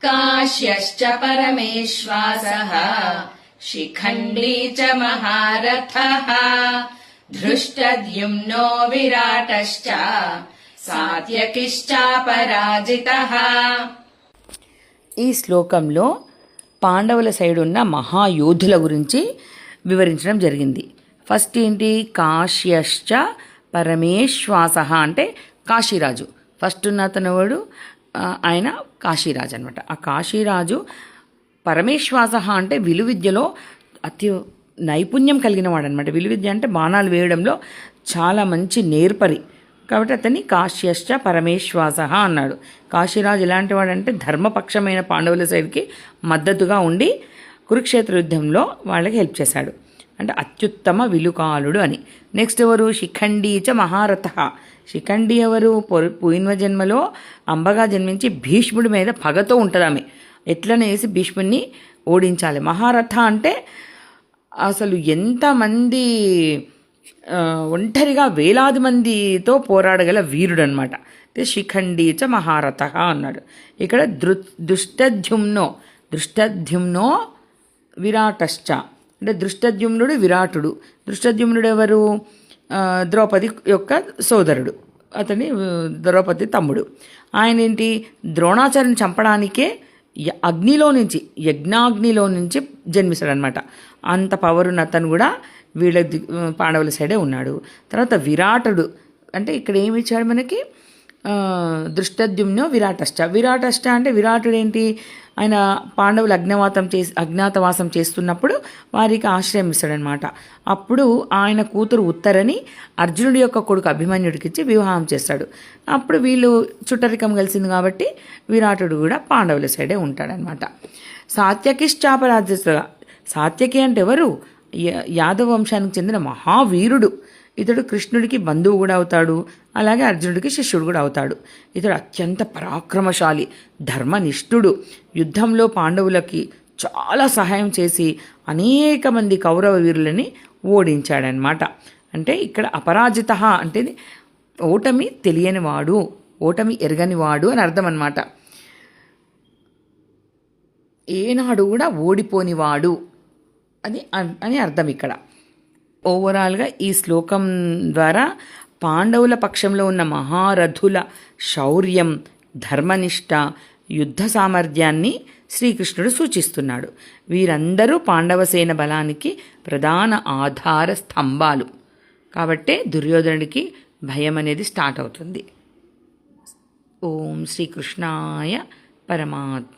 काश्यश्च परमेश्वासः शिखण्डी च महारथः धृष्टद्युम्नो विराटश्च सात्यकिश्चापराजितः। ఈ శ్లోకంలో పాండవుల సైడ్ ఉన్న మహాయోధుల గురించి వివరించడం జరిగింది. ఫస్ట్ ఏంటి? కాశ్యశ్చ పరమేశ్వాస అంటే కాశీరాజు. ఫస్ట్ ఉన్న అతనువాడు ఆయన కాశీరాజు అనమాట. ఆ కాశీరాజు పరమేశ్వాస అంటే విలువిద్యలో అతి నైపుణ్యం కలిగిన వాడు అనమాట. విలువిద్య అంటే బాణాలు వేయడంలో చాలా మంచి నేర్పరి. కాబట్టి అతన్ని కాశ్యశ్చ పరమేశ్వాస అన్నాడు. కాశీరాజు ఎలాంటి వాడంటే ధర్మపక్షమైన పాండవుల సైడ్కి మద్దతుగా ఉండి కురుక్షేత్ర యుద్ధంలో వాళ్ళకి హెల్ప్ చేశాడు. అంటే అత్యుత్తమ విలుకాలుడు అని. నెక్స్ట్ ఎవరు? శిఖండీ చ మహారథ. శిఖండి ఎవరు? పూర్వ జన్మలో అంబగా జన్మించి భీష్ముడి మీద పగతో ఉంటుంది ఆమె. ఎట్లనేసి భీష్ముడిని ఓడించాలి. మహారథ అంటే అసలు ఎంతమంది ఒంటరిగా వేలాది మందితో పోరాడగల వీరుడు అనమాట. శిఖండీ చ మహారథ అన్నాడు. ఇక్కడ దృష్టద్యుమ్నో విరాటశ్చ అంటే దృష్టద్యుమ్నుడు విరాటుడు. దృష్టద్యుమ్నుడు ఎవరు? ద్రౌపది యొక్క సోదరుడు, అతని ద్రౌపది తమ్ముడు. ఆయన ఏంటి? ద్రోణాచార్యుని చంపడానికే యజ్ఞాగ్నిలో నుంచి జన్మిస్తాడనమాట. అంత పవర్ ఉన్న అతను కూడా వీళ్ళ పాండవుల సైడే ఉన్నాడు. తర్వాత విరాటుడు అంటే ఇక్కడ ఏమి ఇచ్చాడు మనకి? దృష్టద్యుమ్నో విరాటశ్చ అంటే విరాటుడు ఏంటి? ఆయన పాండవులు అజ్ఞాతవాసం చేస్తున్నప్పుడు వారికి ఆశ్రయం ఇస్తాడనమాట. అప్పుడు ఆయన కూతురు ఉత్తరని అర్జునుడి యొక్క కొడుకు అభిమన్యుడికిచ్చి వివాహం చేస్తాడు. అప్పుడు వీళ్ళు చుట్టరికం కలిసింది కాబట్టి విరాటుడు కూడా పాండవుల సైడే ఉంటాడనమాట. సాత్యకిశ్చాపరాజిత. సాత్యకి అంటే ఎవరు? యాదవ వంశానికి చెందిన మహావీరుడు. ఇతడు కృష్ణుడికి బంధువు కూడా అవుతాడు, అలాగే అర్జునుడికి శిష్యుడు కూడా అవుతాడు. ఇతడు అత్యంత పరాక్రమశాలి, ధర్మనిష్ఠుడు. యుద్ధంలో పాండవులకి చాలా సహాయం చేసి అనేక మంది కౌరవ వీరులని ఓడించాడనమాట. అంటే ఇక్కడ అపరాజిత అంటే ఓటమి తెలియనివాడు, ఓటమి ఎరగనివాడు అని అర్థం అనమాట. ఏనాడు కూడా ఓడిపోనివాడు అని అర్థం ఇక్కడ. ఓవరాల్గా ఈ శ్లోకం ద్వారా పాండవుల పక్షంలో ఉన్న మహారథుల శౌర్యం, ధర్మనిష్ట, యుద్ధ సామర్థ్యాన్ని శ్రీకృష్ణుడు సూచిస్తున్నాడు. వీరందరూ పాండవసేన బలానికి ప్రధాన ఆధార స్తంభాలు. కాబట్టే దుర్యోధనుడికి భయం అనేది స్టార్ట్ అవుతుంది. ఓం శ్రీకృష్ణాయ పరమాత్మ.